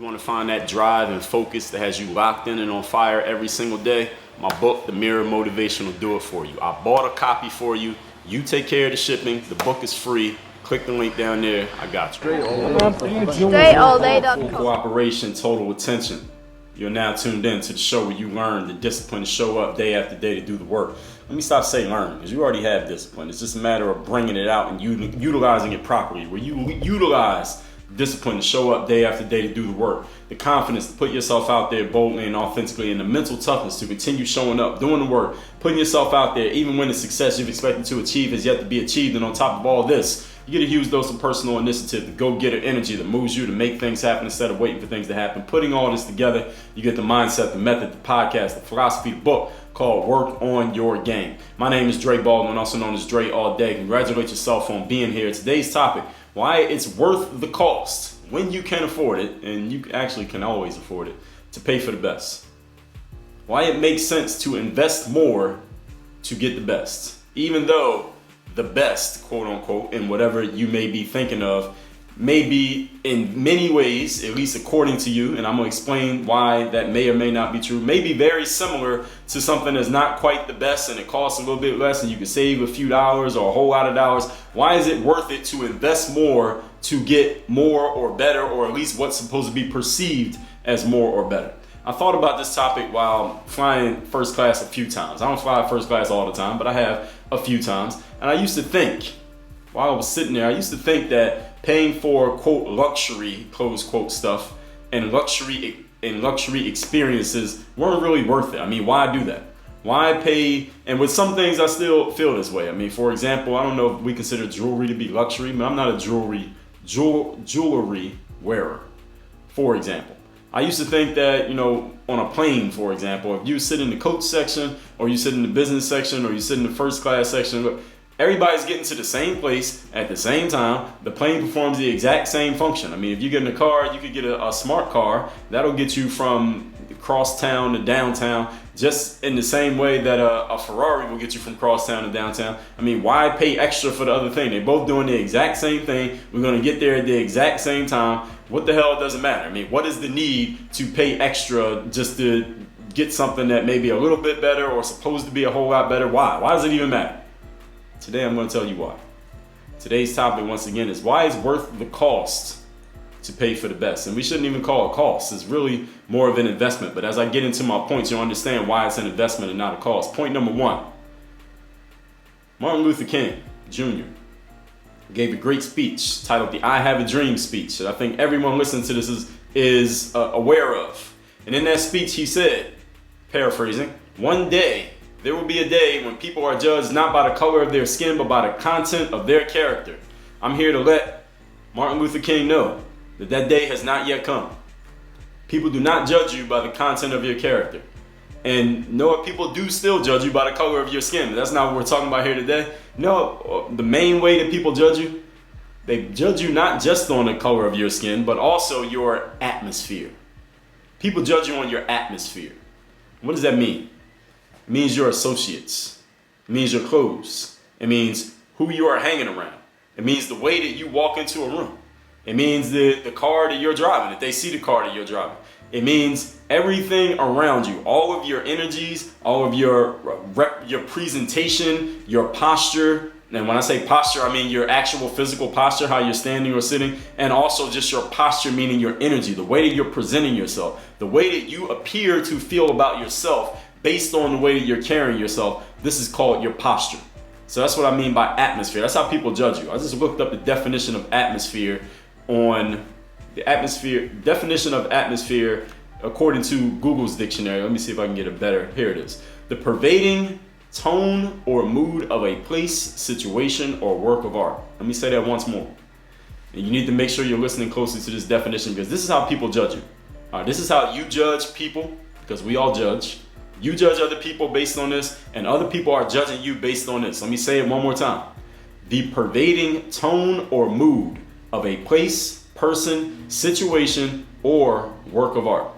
You want to find that drive and focus that has you locked in and on fire every single day? My book, The Mirror Motivation, will do it for you. I bought a copy for you. You take care of the shipping. The book is free. Click the link down there. I got you. DreAllDay.com. Full cooperation, total attention. You're now tuned in to the show where you learn the discipline to show up day after day to do the work. Let me stop saying learn, because you already have discipline. It's just a matter of bringing it out and utilizing it properly. Where you utilize discipline to show up day after day to do the work. The confidence to put yourself out there boldly and authentically, and the mental toughness to continue showing up, doing the work, putting yourself out there, even when the success you've expected to achieve is yet to be achieved. And on top of all this, you get a huge dose of personal initiative, the go-getter energy that moves you to make things happen instead of waiting for things to happen. Putting all this together, you get the mindset, the method, the podcast, the philosophy, the book called Work on Your Game. My name is Dre Baldwin, also known as Dre All Day. Congratulate yourself on being here. Today's topic, why it's worth the cost when you can afford it, and you actually can always afford it, to pay for the best. Why it makes sense to invest more to get the best, even though the best, quote unquote, in whatever you may be thinking of, may be in many ways, at least according to you, and I'm gonna explain why that may or may not be true, may be very similar to something that's not quite the best and it costs a little bit less and you can save a few dollars or a whole lot of dollars. Why is it worth it to invest more to get more or better, or at least what's supposed to be perceived as more or better? I thought about this topic while flying first class a few times. I don't fly first class all the time, but I have a few times. And I used to think, while I was sitting there, I used to think that paying for, quote, luxury, close quote, stuff and luxury experiences weren't really worth it. I mean, why do that? Why pay? And with some things, I still feel this way. I mean, for example, I don't know if we consider jewelry to be luxury, but I'm not a jewelry wearer, for example. I used to think that, on a plane, for example, if you sit in the coach section or you sit in the business section or you sit in the first class section, look, everybody's getting to the same place at the same time. The plane performs the exact same function. I mean, if you get in a car, you could get a smart car. That'll get you from cross town to downtown just in the same way that a Ferrari will get you from cross town to downtown. I mean, why pay extra for the other thing? They're both doing the exact same thing. We're going to get there at the exact same time. What the hell, it doesn't matter. I mean, what is the need to pay extra just to get something that may be a little bit better or supposed to be a whole lot better? Why? Why does it even matter? Today, I'm going to tell you why. Today's topic, once again, is why it's worth the cost to pay for the best. And we shouldn't even call it cost. It's really more of an investment. But as I get into my points, you'll understand why it's an investment and not a cost. Point number one, Martin Luther King Jr. gave a great speech titled the I Have a Dream speech that I think everyone listening to this is aware of. And in that speech, he said, paraphrasing, one day, there will be a day when people are judged not by the color of their skin, but by the content of their character. I'm here to let Martin Luther King know that that day has not yet come. People do not judge you by the content of your character. And know what? People do still judge you by the color of your skin. But that's not what we're talking about here today. No, the main way that people judge you, they judge you not just on the color of your skin, but also your atmosphere. People judge you on your atmosphere. What does that mean? It means your associates. It means your clothes. It means who you are hanging around. It means the way that you walk into a room. It means the car that you're driving, if they see the car that you're driving. It means everything around you, all of your energies, all of your presentation, your posture. And when I say posture, I mean your actual physical posture, how you're standing or sitting, and also just your posture, meaning your energy, the way that you're presenting yourself, the way that you appear to feel about yourself based on the way that you're carrying yourself. This is called your posture. So that's what I mean by atmosphere. That's how people judge you. I just looked up the definition of atmosphere on the definition of atmosphere according to Google's dictionary. Let me see if I can get it better. Here it is. The pervading tone or mood of a place, situation, or work of art. Let me say that once more. And you need to make sure you're listening closely to this definition, because this is how people judge you. All right, this is how you judge people, because we all judge. You judge other people based on this, and other people are judging you based on this. Let me say it one more time. The pervading tone or mood of a place, person, situation, or work of art.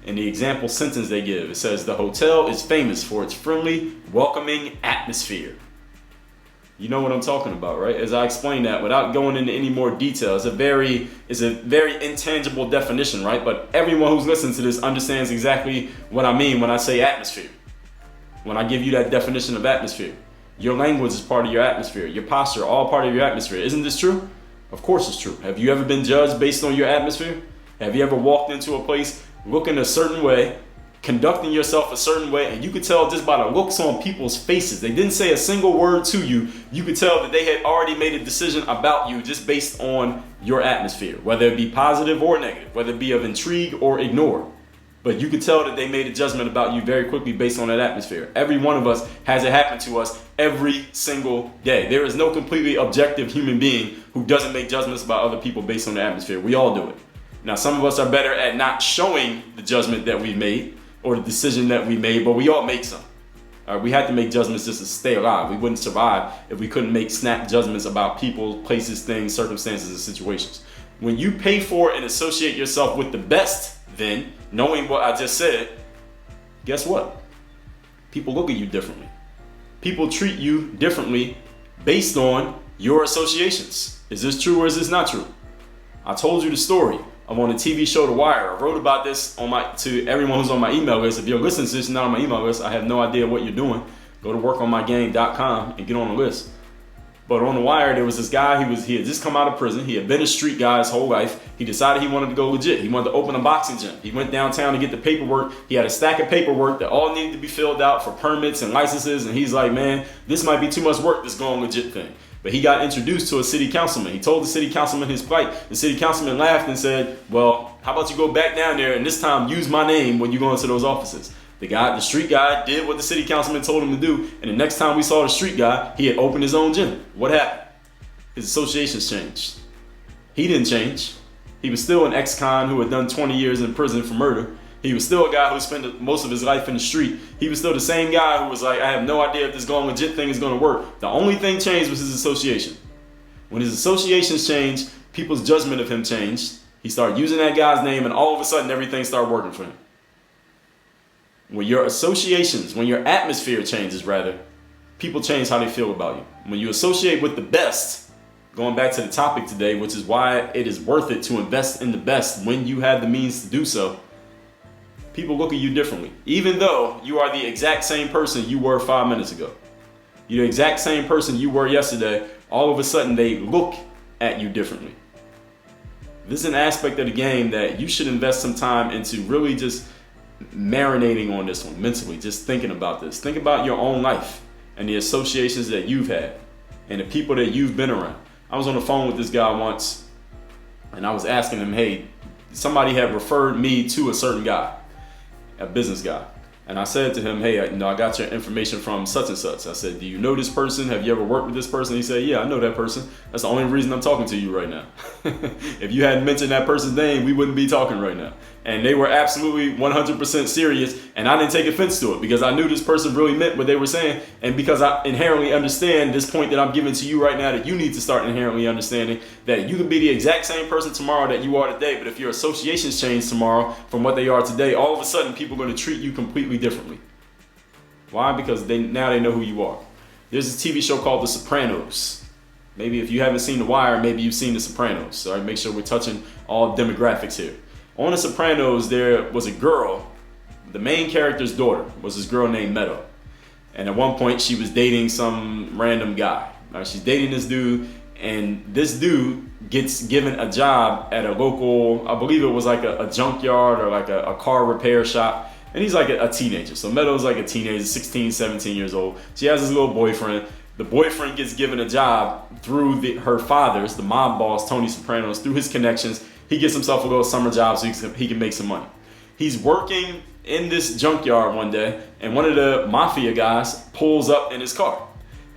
In the example sentence they give, it says, the hotel is famous for its friendly, welcoming atmosphere. You know what I'm talking about, right? As I explain that without going into any more detail, it's a very intangible definition, right? But everyone who's listening to this understands exactly what I mean when I say atmosphere. When I give you that definition of atmosphere. Your language is part of your atmosphere. Your posture, all part of your atmosphere. Isn't this true? Of course it's true. Have you ever been judged based on your atmosphere? Have you ever walked into a place looking a certain way, conducting yourself a certain way, and you could tell just by the looks on people's faces, they didn't say a single word to you, you could tell that they had already made a decision about you just based on your atmosphere, whether it be positive or negative, whether it be of intrigue or ignore. But you could tell that they made a judgment about you very quickly based on that atmosphere. Every one of us has it happen to us every single day. There is no completely objective human being who doesn't make judgments about other people based on the atmosphere. We all do it. Now, some of us are better at not showing the judgment that we made or the decision that we made, but we all make some. We had to make judgments just to stay alive. We wouldn't survive if we couldn't make snap judgments about people, places, things, circumstances, and situations. When you pay for and associate yourself with the best, then, knowing what I just said, guess what? People look at you differently. People treat you differently based on your associations. Is this true or is this not true? I told you the story. I'm on the TV show The Wire. I wrote about this to everyone who's on my email list. If you're listening to this and not on my email list, I have no idea what you're doing. Go to workonmygang.com and get on the list. But on The Wire, there was this guy, he had just come out of prison. He had been a street guy his whole life. He decided he wanted to go legit. He wanted to open a boxing gym. He went downtown to get the paperwork. He had a stack of paperwork that all needed to be filled out for permits and licenses. And he's like, man, this might be too much work, this going legit thing. But he got introduced to a city councilman. He told the city councilman his plight. The city councilman laughed and said, well, how about you go back down there and this time use my name when you go into those offices? The street guy did what the city councilman told him to do. And the next time we saw the street guy, he had opened his own gym. What happened? His associations changed. He didn't change. He was still an ex-con who had done 20 years in prison for murder. He was still a guy who spent most of his life in the street. He was still the same guy who was like, I have no idea if this going legit thing is going to work. The only thing changed was his association. When his associations changed, people's judgment of him changed. He started using that guy's name, and all of a sudden, everything started working for him. When your associations, when your atmosphere changes, rather, people change how they feel about you. When you associate with the best, going back to the topic today, which is why it is worth it to invest in the best when you have the means to do so, people look at you differently. Even though you are the exact same person you were 5 minutes ago. You're the exact same person you were yesterday. All of a sudden, they look at you differently. This is an aspect of the game that you should invest some time into, really just marinating on this one mentally, just thinking about this. Think about your own life and the associations that you've had and the people that you've been around. I was on the phone with this guy once and I was asking him, hey, somebody had referred me to a certain guy, a business guy. And I said to him, hey, I got your information from such and such. I said, do you know this person? Have you ever worked with this person? He said, yeah, I know that person. That's the only reason I'm talking to you right now. If you hadn't mentioned that person's name, we wouldn't be talking right now. And they were absolutely 100% serious. And I didn't take offense to it because I knew this person really meant what they were saying. And because I inherently understand this point that I'm giving to you right now, that you need to start inherently understanding that you can be the exact same person tomorrow that you are today. But if your associations change tomorrow from what they are today, all of a sudden people are going to treat you completely differently. Why? Because now they know who you are. There's a TV show called The Sopranos. Maybe if you haven't seen The Wire, maybe you've seen The Sopranos. All right, make sure we're touching all demographics here. On The Sopranos, there was a girl. The main character's daughter was this girl named Meadow. And at one point, she was dating some random guy. All right, she's dating this dude, and this dude gets given a job at a local, I believe it was like a junkyard or like a car repair shop. And he's like a teenager. So Meadow's like a teenager, 16, 17 years old. She has this little boyfriend. The boyfriend gets given a job through her father's, the mob boss, Tony Sopranos, through his connections. He gets himself a little summer job so he can make some money. He's working in this junkyard one day, and one of the mafia guys pulls up in his car.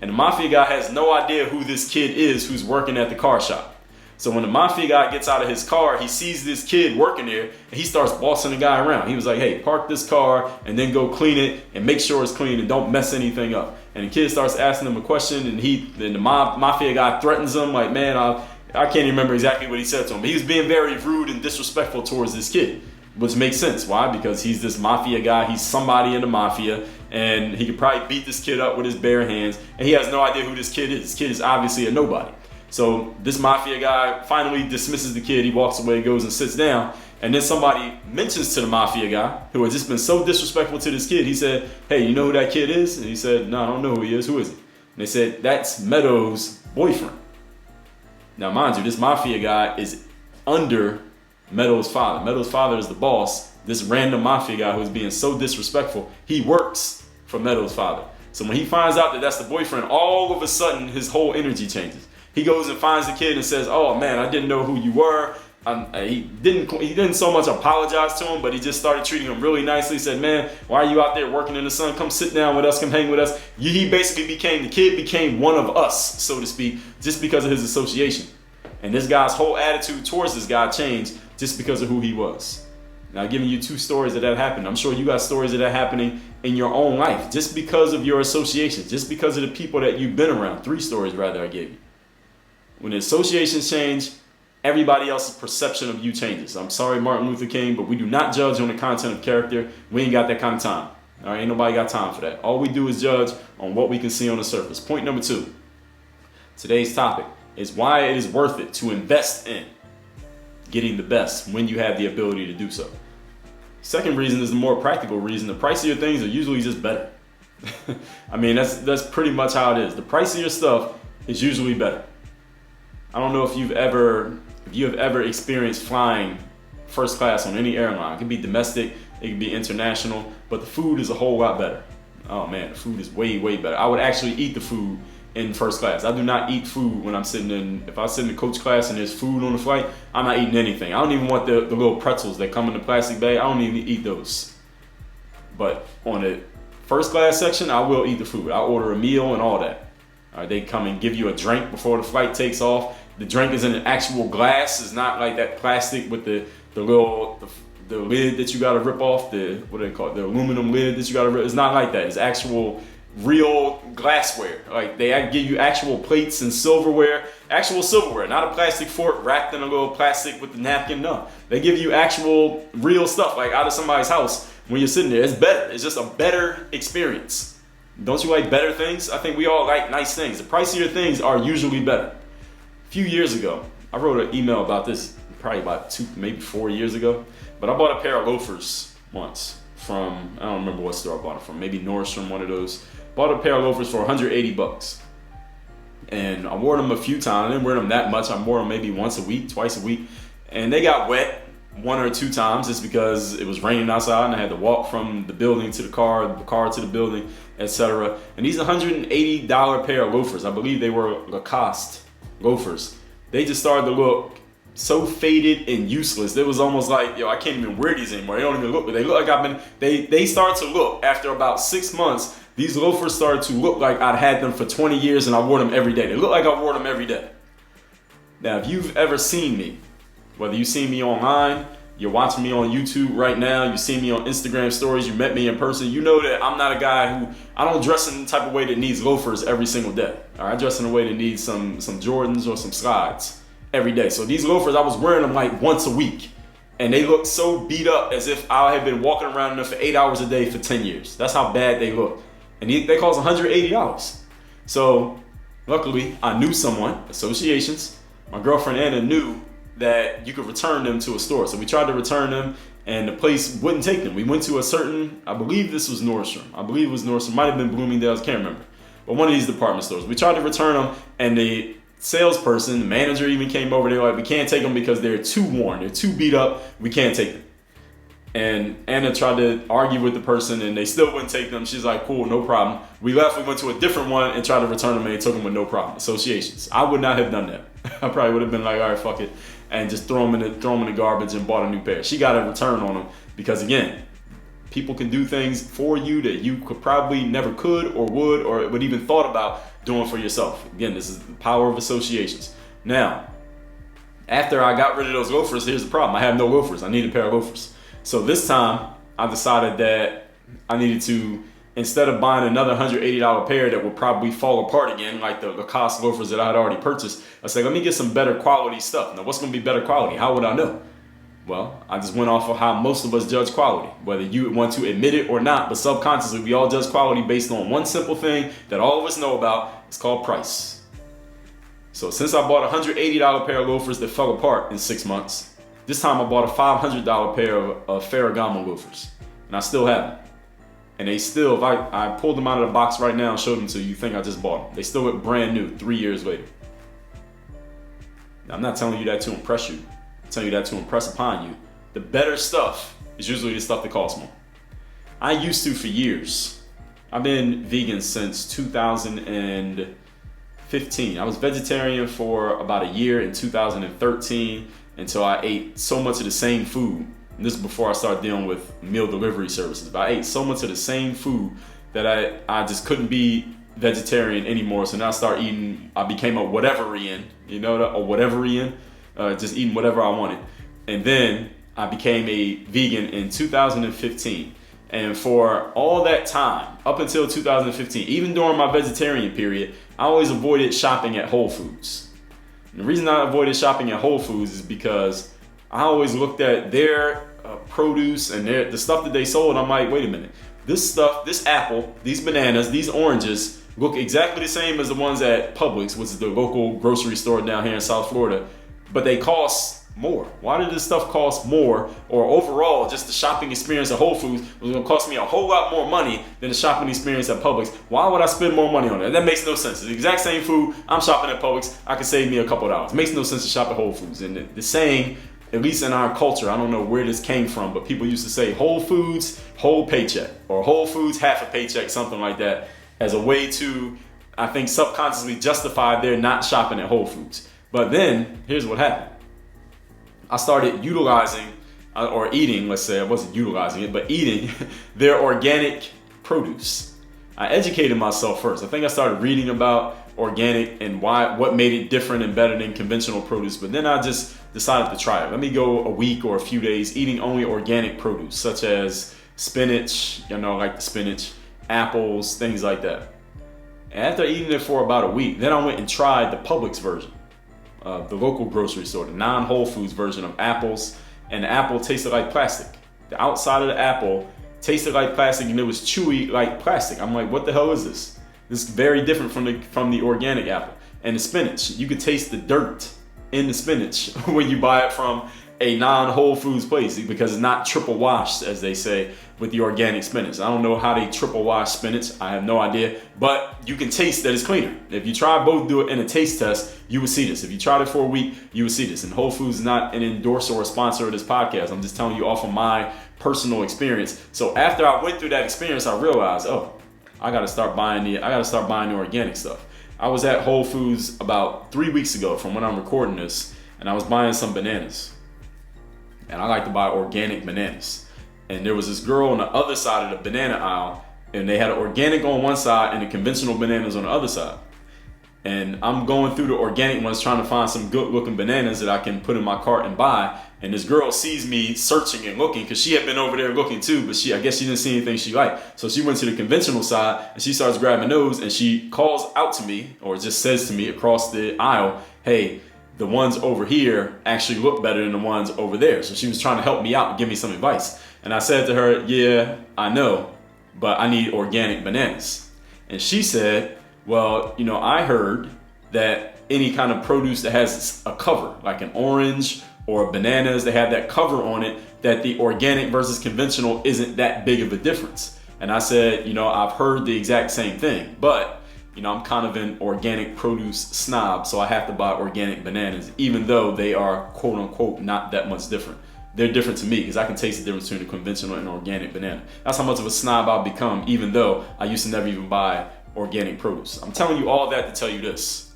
And the mafia guy has no idea who this kid is who's working at the car shop. So when the mafia guy gets out of his car, he sees this kid working there, and he starts bossing the guy around. He was like, hey, park this car and then go clean it and make sure it's clean and don't mess anything up. And the kid starts asking him a question, and the mafia guy threatens him like, man, I can't even remember exactly what he said to him, but he was being very rude and disrespectful towards this kid, which makes sense. Why? Because he's this mafia guy. He's somebody in the mafia, and he could probably beat this kid up with his bare hands, and he has no idea who this kid is. This kid is obviously a nobody. So this mafia guy finally dismisses the kid. He walks away, goes and sits down, and then somebody mentions to the mafia guy, who had just been so disrespectful to this kid, he said, "Hey, you know who that kid is?" And he said, "No, I don't know who he is. Who is he?" And they said, "That's Meadows' boyfriend." Now, mind you, this mafia guy is under Meadows' father. Meadows' father is the boss. This random mafia guy who's being so disrespectful, he works for Meadows' father. So when he finds out that that's the boyfriend, all of a sudden his whole energy changes. He goes and finds the kid and says, "Oh man, I didn't know who you were." He didn't so much apologize to him, but he just started treating him really nicely. He said, "Man, why are you out there working in the sun? Come sit down with us, come hang with us." The kid became one of us, so to speak, just because of his association. And this guy's whole attitude towards this guy changed just because of who he was. Now, I've given you 2 stories that happened. I'm sure you got stories of that happening in your own life, just because of your associations, just because of the people that you've been around. 3 stories rather I gave you. When the associations change, everybody else's perception of you changes. I'm sorry, Martin Luther King, but we do not judge on the content of character. We ain't got that kind of time. All right, ain't nobody got time for that. All we do is judge on what we can see on the surface. Point number 2. Today's topic is why it is worth it to invest in getting the best when you have the ability to do so. Second reason is the more practical reason. The pricier things are usually just better. I mean, that's pretty much how it is. The pricier stuff is usually better. I don't know if you have ever experienced flying first class on any airline. It could be domestic, it could be international, but the food is a whole lot better. Oh man, the food is way, way better. I would actually eat the food in first class. I do not eat food when I'm if I sit in the coach class and there's food on the flight, I'm not eating anything. I don't even want the little pretzels that come in the plastic bag. I don't even eat those. But on the first class section, I will eat the food. I order a meal and all that. All right, they come and give you a drink before the flight takes off. The drink is in an actual glass. It's not like that plastic with the lid that you got to rip off. The aluminum lid that you got to rip. It's not like that. It's actual real glassware. Like they give you actual plates and actual silverware, not a plastic fork wrapped in a little plastic with the napkin. No, they give you actual real stuff, like out of somebody's house when you're sitting there. It's better. It's just a better experience. Don't you like better things? I think we all like nice things. The pricier things are usually better. A few years ago, I wrote an email about this, probably about 2, maybe 4 years ago, but I bought a pair of loafers once from, I don't remember what store I bought it from, maybe Nordstrom, one of those. Bought a pair of loafers for $180. And I wore them a few times. I didn't wear them that much. I wore them maybe once a week, twice a week. And they got wet 1 or 2 times just because it was raining outside and I had to walk from the building to the car to the building, etc. And these $180 pair of loafers, I believe they were Lacoste loafers. They just started to look so faded and useless. It was almost like, I can't even wear these anymore. They don't even look, but they look like they start to look, after about 6 months, these loafers started to look like I'd had them for 20 years and I wore them every day. They look like I wore them every day. Now, if you've ever seen me, whether you've seen me online, you're watching me on YouTube right now, you see me on Instagram stories, you met me in person, you know that I'm not a guy who, I don't dress in the type of way that needs loafers every single day. All right, I dress in a way that needs some Jordans or some slides every day. So these loafers, I was wearing them like once a week. And they looked so beat up as if I had been walking around in them for 8 hours a day for 10 years. That's how bad they look. And they cost $180. So luckily, I knew someone, associations. My girlfriend Anna knew that you could return them to a store. So we tried to return them and the place wouldn't take them. We went to a certain, I believe this was Nordstrom. I believe it was Nordstrom, might have been Bloomingdale's, can't remember. But one of these department stores. We tried to return them and the salesperson, the manager even came over. They were like, we can't take them because they're too worn. They're too beat up. We can't take them. And Anna tried to argue with the person and they still wouldn't take them. She's like, cool, no problem. We left, we went to a different one and tried to return them and they took them with no problem. Associations. I would not have done that. I probably would have been like, all right, fuck it. And just throw them in the garbage and bought a new pair. She got a return on them because again, people can do things for you that you could probably never could or would even thought about doing for yourself. Again, this is the power of associations. Now, after I got rid of those loafers, here's the problem. I have no loafers. I need a pair of loafers. So this time, I decided that I needed to, instead of buying another $180 pair that would probably fall apart again, like the Lacoste loafers that I had already purchased, I said, let me get some better quality stuff. Now, what's going to be better quality? How would I know? Well, I just went off of how most of us judge quality, whether you want to admit it or not, but subconsciously we all judge quality based on one simple thing that all of us know about. It's called price. So since I bought a $180 pair of loafers that fell apart in 6 months, this time I bought a $500 pair of Ferragamo loafers, and I still have them. And they still, if I pulled them out of the box right now and showed them to you, you think I just bought them. They still look brand new 3 years later. Now, I'm not telling you that to impress you. I'm telling you that to impress upon you. The better stuff is usually the stuff that costs more. I used to for years. I've been vegan since 2015. I was vegetarian for about a year in 2013 until I ate so much of the same food. And this is before I started dealing with meal delivery services. But I ate so much of the same food that I just couldn't be vegetarian anymore. So now I became a whateverian, just eating whatever I wanted. And then I became a vegan in 2015. And for all that time, up until 2015, even during my vegetarian period, I always avoided shopping at Whole Foods. And the reason I avoided shopping at Whole Foods is because I always looked at their produce and the stuff that they sold. I'm like, wait a minute, this stuff, this apple, these bananas, these oranges look exactly the same as the ones at Publix, which is the local grocery store down here in South Florida, but they cost more. Why did this stuff cost more? Or overall, just the shopping experience at Whole Foods was going to cost me a whole lot more money than the shopping experience at Publix. Why would I spend more money on it? That makes no sense. It's the exact same food. I'm shopping at Publix. I can save me a couple of dollars. It makes no sense to shop at Whole Foods. And the saying, at least in our culture, I don't know where this came from, but people used to say Whole Foods, whole paycheck, or Whole Foods, half a paycheck, something like that, as a way to, I think, subconsciously justify their not shopping at Whole Foods. But then, here's what happened. I started utilizing, or eating, let's say, I wasn't utilizing it, but eating their organic produce. I educated myself first. I think I started reading about organic and what made it different and better than conventional produce, but then I just decided to try it. Let me go a week or a few days eating only organic produce, such as spinach, like the spinach, apples, things like that. And after eating it for about a week, then I went and tried the Publix version, the local grocery store, the non-Whole Foods version of apples, and the apple tasted like plastic. The outside of the apple tasted like plastic and it was chewy like plastic. I'm like, what the hell is this? This is very different from the organic apple. And the spinach, you could taste the dirt in the spinach when you buy it from a non-Whole Foods place because it's not triple washed, as they say, with the organic spinach. I don't know how they triple wash spinach. I have no idea, but you can taste that it's cleaner. If you try both, do it in a taste test, you will see this. If you tried it for a week, you will see this. And Whole Foods is not an endorser or a sponsor of this podcast. I'm just telling you off of my personal experience. So after I went through that experience, I realized, I gotta start buying the organic stuff. I was at Whole Foods about 3 weeks ago from when I'm recording this, and I was buying some bananas. And I like to buy organic bananas. And there was this girl on the other side of the banana aisle, and they had organic on one side and the conventional bananas on the other side. And I'm going through the organic ones trying to find some good looking bananas that I can put in my cart and buy. And this girl sees me searching and looking because she had been over there looking too, but I guess she didn't see anything she liked. So she went to the conventional side and she starts grabbing those and she calls out to me, or just says to me across the aisle, hey, the ones over here actually look better than the ones over there. So she was trying to help me out and give me some advice. And I said to her, yeah, I know, but I need organic bananas. And she said, well, I heard that any kind of produce that has a cover, like an orange or bananas that have that cover on it, that the organic versus conventional isn't that big of a difference. And I said, I've heard the exact same thing, but I'm kind of an organic produce snob, so I have to buy organic bananas, even though they are quote unquote not that much different. They're different to me because I can taste the difference between a conventional and organic banana. That's how much of a snob I've become, even though I used to never even buy organic produce. I'm telling you all that to tell you this.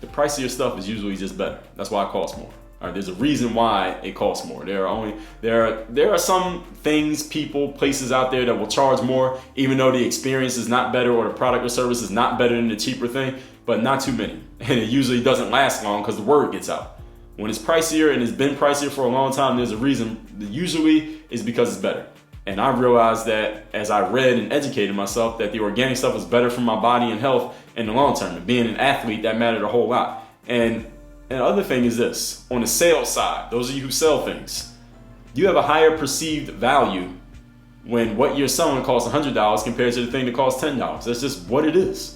The price of your stuff is usually just better. That's why it costs more. All right, there's a reason why it costs more. There are some things, people, places out there that will charge more, even though the experience is not better or the product or service is not better than the cheaper thing, but not too many. And it usually doesn't last long because the word gets out. When it's pricier and it's been pricier for a long time, there's a reason. Usually it's because it's better. And I realized that as I read and educated myself that the organic stuff was better for my body and health in the long term. And being an athlete, that mattered a whole lot. And And the other thing is this, on the sales side, those of you who sell things, you have a higher perceived value when what you're selling costs $100 compared to the thing that costs $10. That's just what it is.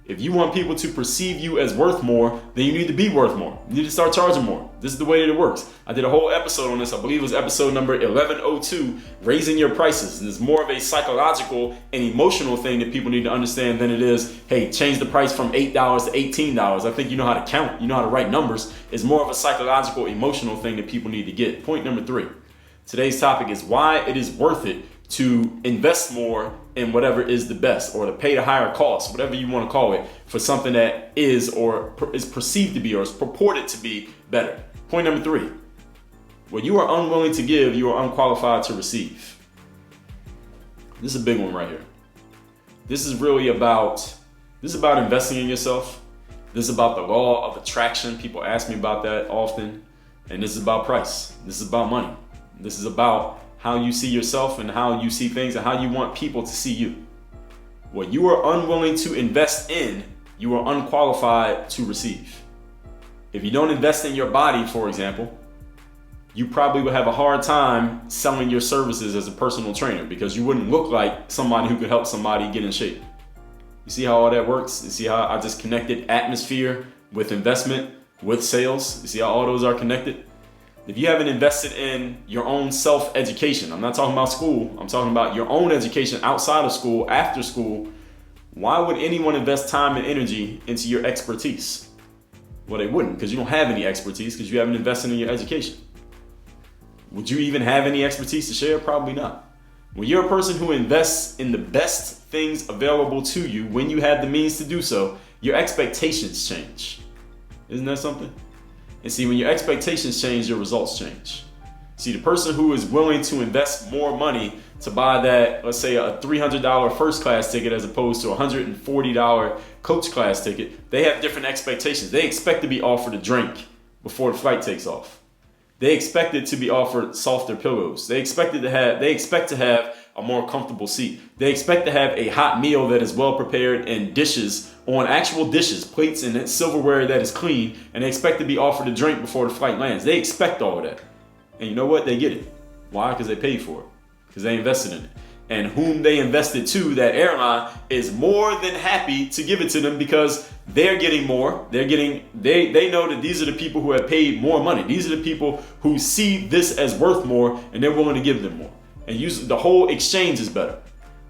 If you want people to perceive you as worth more, then you need to be worth more. You need to start charging more. This is the way that it works. I did a whole episode on this. I believe it was episode number 1102, raising your prices. And it's more of a psychological and emotional thing that people need to understand than it is, hey, change the price from $8 to $18. I think you know how to count. You know how to write numbers. It's more of a psychological, emotional thing that people need to get. Point number 3. Today's topic is why it is worth it to invest more in whatever is the best, or to pay the higher cost, whatever you want to call it, for something that is or is perceived to be or is purported to be better. Point number 3. What you are unwilling to give, you are unqualified to receive. This is a big one right here. This is about investing in yourself. This is about the law of attraction. People ask me about that often. And this is about price. This is about money. This is about how you see yourself and how you see things and how you want people to see you. What you are unwilling to invest in, you are unqualified to receive. If you don't invest in your body, for example, you probably would have a hard time selling your services as a personal trainer because you wouldn't look like somebody who could help somebody get in shape. You see how all that works? You see how I just connected atmosphere with investment with sales? You see how all those are connected? If you haven't invested in your own self-education, I'm not talking about school, I'm talking about your own education outside of school, after school, why would anyone invest time and energy into your expertise? Well, they wouldn't, because you don't have any expertise because you haven't invested in your education. Would you even have any expertise to share? Probably not. When you're a person who invests in the best things available to you when you have the means to do so, your expectations change. Isn't that something? And see, when your expectations change, your results change. See, the person who is willing to invest more money to buy that, let's say a $300 first class ticket as opposed to a $140 coach class ticket, they have different expectations. They expect to be offered a drink before the flight takes off. They expect it to be offered softer pillows. They expect to have a more comfortable seat. They expect to have a hot meal that is well prepared and dishes on actual dishes, plates and silverware that is clean, and they expect to be offered a drink before the flight lands. They expect all of that. And you know what? They get it. Why? Because they paid for it. Because they invested in it. And whom they invested to, that airline, is more than happy to give it to them because they're getting more. They know that these are the people who have paid more money. These are the people who see this as worth more and they're willing to give them more. And the whole exchange is better.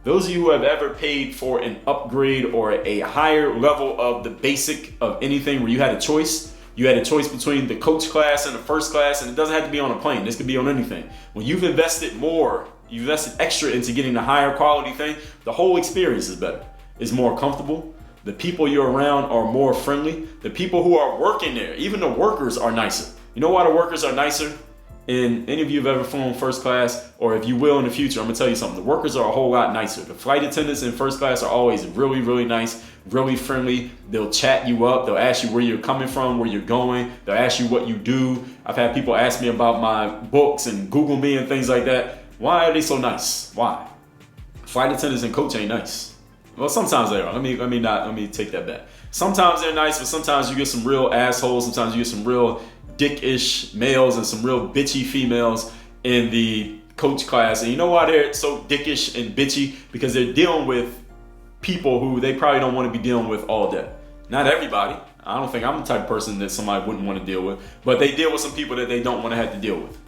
Those of you who have ever paid for an upgrade or a higher level of the basic of anything where you had a choice between the coach class and the first class, and it doesn't have to be on a plane. This could be on anything. When you've invested more, you've invested extra into getting the higher quality thing, the whole experience is better. It's more comfortable. The people you're around are more friendly. The people who are working there, even the workers, are nicer. You know why the workers are nicer? And any of you have ever flown first class, or if you will in the future, I'm gonna tell you something. The workers are a whole lot nicer. The flight attendants in first class are always really, really nice, really friendly. They'll chat you up. They'll ask you where you're coming from, where you're going. They'll ask you what you do. I've had people ask me about my books and Google me and things like that. Why are they so nice? Why? Flight attendants and coach ain't nice. Well, sometimes they are. Let me take that back. Sometimes they're nice, but sometimes you get some real assholes. Sometimes you get some real dick-ish males and some real bitchy females in the coach class. And you know why they're so dickish and bitchy? Because they're dealing with people who they probably don't want to be dealing with all day. Not everybody. I don't think I'm the type of person that somebody wouldn't want to deal with, but they deal with some people that they don't want to have to deal with.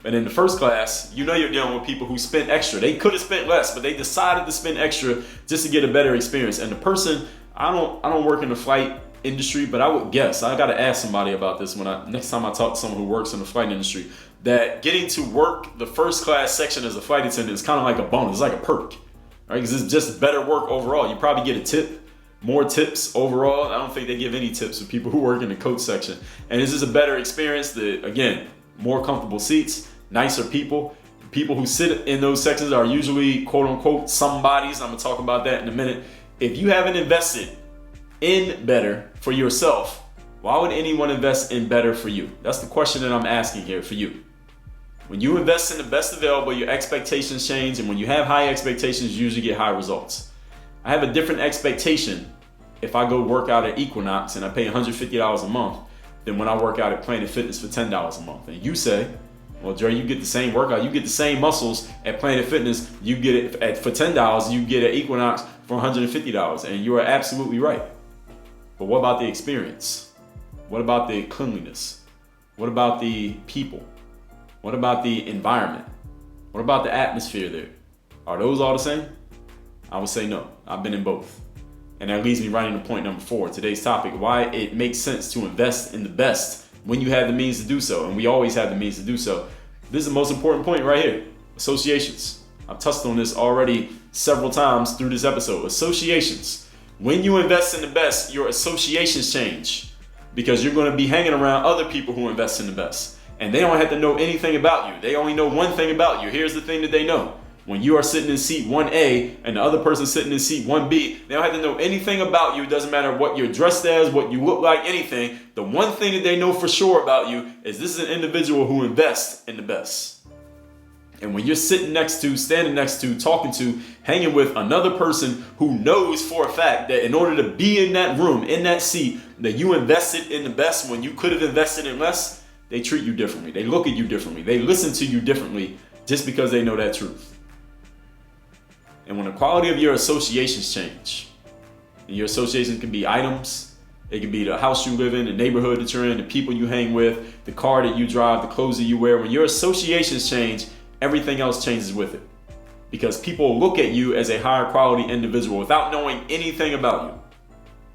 And in the first class, you know you're dealing with people who spent extra. They could have spent less, but they decided to spend extra just to get a better experience. And the person, I don't work in the flight industry, but I would guess, I got to ask somebody about this next time I talk to someone who works in the flight industry, that getting to work the first class section as a flight attendant is kind of like a bonus. It's like a perk, right? Because it's just better work overall. You probably get a tip, more tips overall. I don't think they give any tips for people who work in the coach section. And it's just a better experience. Again, more comfortable seats, nicer people. People who sit in those sections are usually quote unquote somebodies. I'm gonna talk about that in a minute. If you haven't invested in better for yourself, why would anyone invest in better for you? That's the question that I'm asking here for you. When you invest in the best available, your expectations change, and when you have high expectations, you usually get high results. I have a different expectation if I go work out at Equinox and I pay $150 a month than when I work out at Planet Fitness for $10 a month. And you say, well, Dre, you get the same workout, you get the same muscles at Planet Fitness, you get it for $10, you get at Equinox for $150. And you are absolutely right. But what about the experience? What about the cleanliness? What about the people? What about the environment? What about the atmosphere there? Are those all the same? I would say no. I've been in both. And that leads me right into point number 4, today's topic, why it makes sense to invest in the best when you have the means to do so. And we always have the means to do so. This is the most important point right here. Associations. I've touched on this already several times through this episode. Associations. When you invest in the best, your associations change because you're going to be hanging around other people who invest in the best. And they don't have to know anything about you. They only know one thing about you. Here's the thing that they know. When you are sitting in seat 1A and the other person sitting in seat 1B, they don't have to know anything about you. It doesn't matter what you're dressed as, what you look like, anything. The one thing that they know for sure about you is this is an individual who invests in the best. And when you're sitting next to, standing next to, talking to, hanging with another person who knows for a fact that in order to be in that room, in that seat, that you invested in the best when you could have invested in less, they treat you differently. They look at you differently. They listen to you differently just because they know that truth. And when the quality of your associations change, and your associations can be items, it can be the house you live in, the neighborhood that you're in, the people you hang with, the car that you drive, the clothes that you wear. When your associations change, everything else changes with it. Because people look at you as a higher quality individual without knowing anything about you.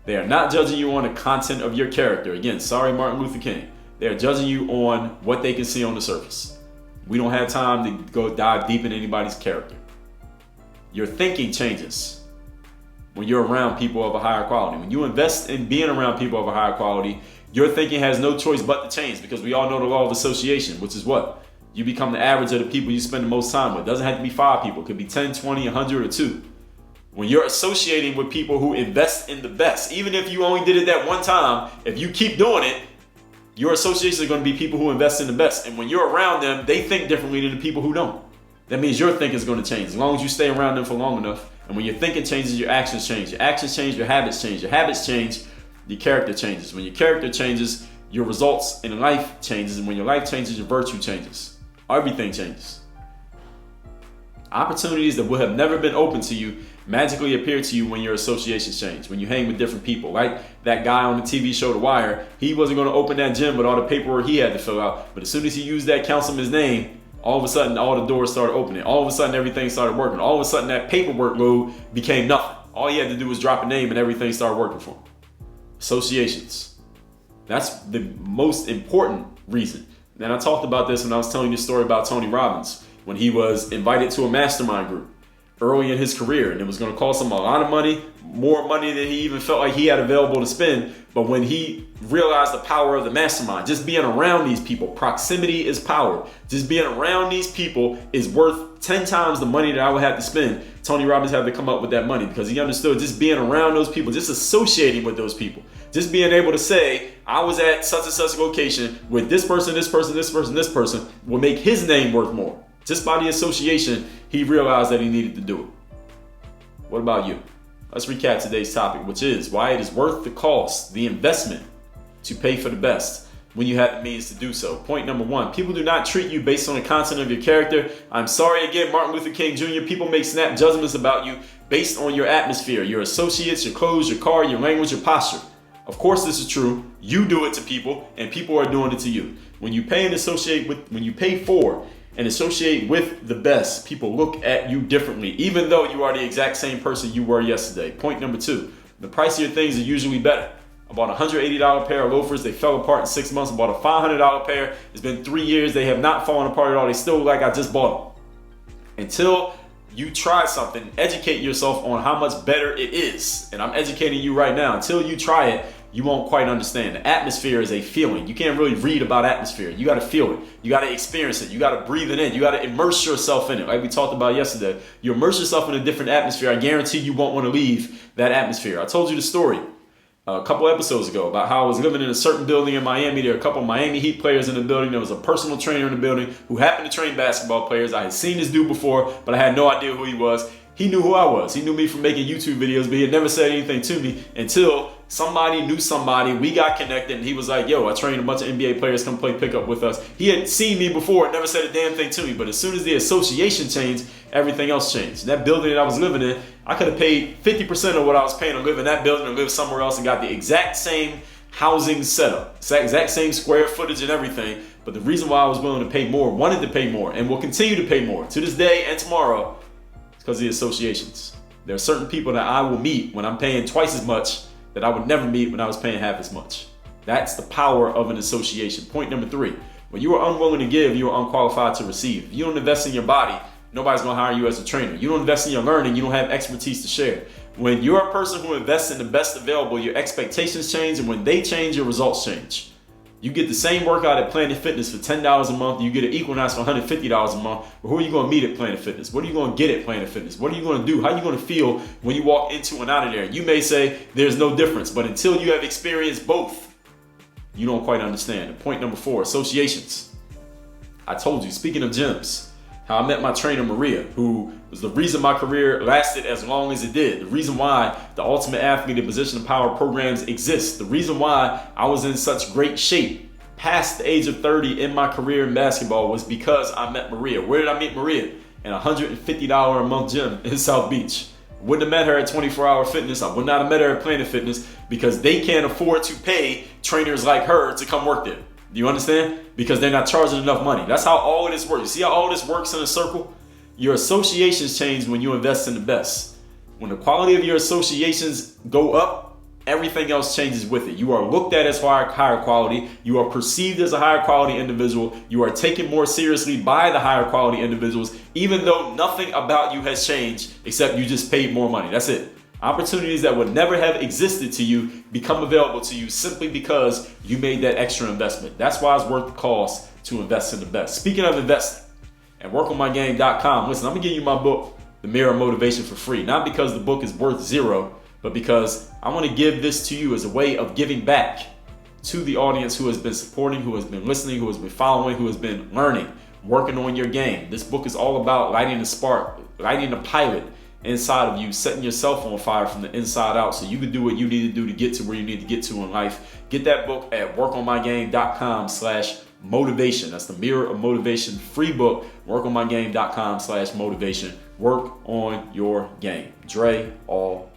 They are not judging you on the content of your character. Again, sorry Martin Luther King. They are judging you on what they can see on the surface. We don't have time to go dive deep in anybody's character. Your thinking changes when you're around people of a higher quality. When you invest in being around people of a higher quality, your thinking has no choice but to change because we all know the law of association, which is what? You become the average of the people you spend the most time with. It doesn't have to be 5 people. It could be 10, 20, 100, or 2. When you're associating with people who invest in the best, even if you only did it that one time, if you keep doing it, your associations are going to be people who invest in the best. And when you're around them, they think differently than the people who don't. That means your thinking is going to change as long as you stay around them for long enough. And when your thinking changes, your actions change. Your actions change, your habits change. Your habits change, your character changes. When your character changes, your results in life changes. And when your life changes, your virtue changes. Everything changes. Opportunities that would have never been open to you magically appear to you when your associations change, when you hang with different people. Like that guy on the TV show The Wire, he wasn't going to open that gym with all the paperwork he had to fill out. But as soon as he used that councilman's name, all of a sudden, all the doors started opening. All of a sudden, everything started working. All of a sudden, that paperwork load became nothing. All he had to do was drop a name and everything started working for him. Associations. That's the most important reason. And I talked about this when I was telling you the story about Tony Robbins, when he was invited to a mastermind group early in his career. And it was going to cost him a lot of money, more money than he even felt like he had available to spend. But when he realized the power of the mastermind, just being around these people, proximity is power. Just being around these people is worth 10 times the money that I would have to spend. Tony Robbins had to come up with that money because he understood just being around those people, just associating with those people, just being able to say, I was at such and such a location with this person, this person, this person, this person, will make his name worth more. Just by the association, he realized that he needed to do it. What about you? Let's recap today's topic, which is why it is worth the cost, the investment, to pay for the best when you have the means to do so. Point number 1, people do not treat you based on the content of your character. I'm sorry again, Martin Luther King Jr., people make snap judgments about you based on your atmosphere, your associates, your clothes, your car, your language, your posture. Of course this is true. You do it to people and people are doing it to you. When you pay for and associate with the best, people look at you differently, even though you are the exact same person you were yesterday. Point number 2, the pricier things are usually better. I bought a $180 pair of loafers. They fell apart in 6 months. I bought a $500 pair. It's been 3 years. They have not fallen apart at all. They still look like I just bought them. Until you try something, educate yourself on how much better it is. And I'm educating you right now. Until you try it, you won't quite understand. The atmosphere is a feeling. You can't really read about atmosphere. You got to feel it. You got to experience it. You got to breathe it in. You got to immerse yourself in it. Like we talked about yesterday. You immerse yourself in a different atmosphere. I guarantee you won't want to leave that atmosphere. I told you the story a couple episodes ago about how I was living in a certain building in Miami. There were a couple of Miami Heat players in the building. There was a personal trainer in the building who happened to train basketball players. I had seen this dude before, but I had no idea who he was. He knew who I was. He knew me from making YouTube videos, but he had never said anything to me until somebody knew somebody, we got connected, and he was like, yo, I trained a bunch of NBA players, come play pickup with us. He had seen me before, never said a damn thing to me, but as soon as the association changed, everything else changed. That building that I was living in, I could have paid 50% of what I was paying to live in that building and live somewhere else and got the exact same housing setup, exact same square footage and everything. But the reason why I was willing to pay more, wanted to pay more, and will continue to pay more to this day and tomorrow, is because of the associations. There are certain people that I will meet when I'm paying twice as much that I would never meet when I was paying half as much. That's the power of an association. Point number 3, when you are unwilling to give, you are unqualified to receive. If you don't invest in your body, nobody's gonna hire you as a trainer. You don't invest in your learning, you don't have expertise to share. When you're a person who invests in the best available, your expectations change, and when they change, your results change. You get the same workout at Planet Fitness for $10 a month, you get an Equinox for $150 a month, but who are you gonna meet at Planet Fitness? What are you gonna get at Planet Fitness? What are you gonna do? How are you gonna feel when you walk into and out of there? You may say there's no difference, but until you have experienced both, you don't quite understand. And point number 4, associations. I told you, speaking of gyms, how I met my trainer Maria, who was the reason my career lasted as long as it did. The reason why the Ultimate Athlete and Position of Power programs exist. The reason why I was in such great shape past the age of 30 in my career in basketball was because I met Maria. Where did I meet Maria? In a $150 a month gym in South Beach. Wouldn't have met her at 24 Hour Fitness. I would not have met her at Planet Fitness because they can't afford to pay trainers like her to come work there. Do you understand? Because they're not charging enough money. That's how all of this works. You see how all this works in a circle? Your associations change when you invest in the best. When the quality of your associations go up, everything else changes with it. You are looked at as higher quality. You are perceived as a higher quality individual. You are taken more seriously by the higher quality individuals, even though nothing about you has changed except you just paid more money. That's it. Opportunities that would never have existed to you become available to you simply because you made that extra investment. That's why it's worth the cost to invest in the best. Speaking of investing, at workonmygame.com, listen, I'm gonna give you my book, The Mirror of Motivation, for free. Not because the book is worth zero, but because I want to give this to you as a way of giving back to the audience who has been supporting, who has been listening, who has been following, who has been learning, working on your game. This book is all about lighting the spark, lighting the pilot inside of you, setting yourself on fire from the inside out so you can do what you need to do to get to where you need to get to in life. Get that book at workonmygame.com/motivation. That's The Mirror of Motivation, free book, workonmygame.com/motivation. Work on your game. Dre, all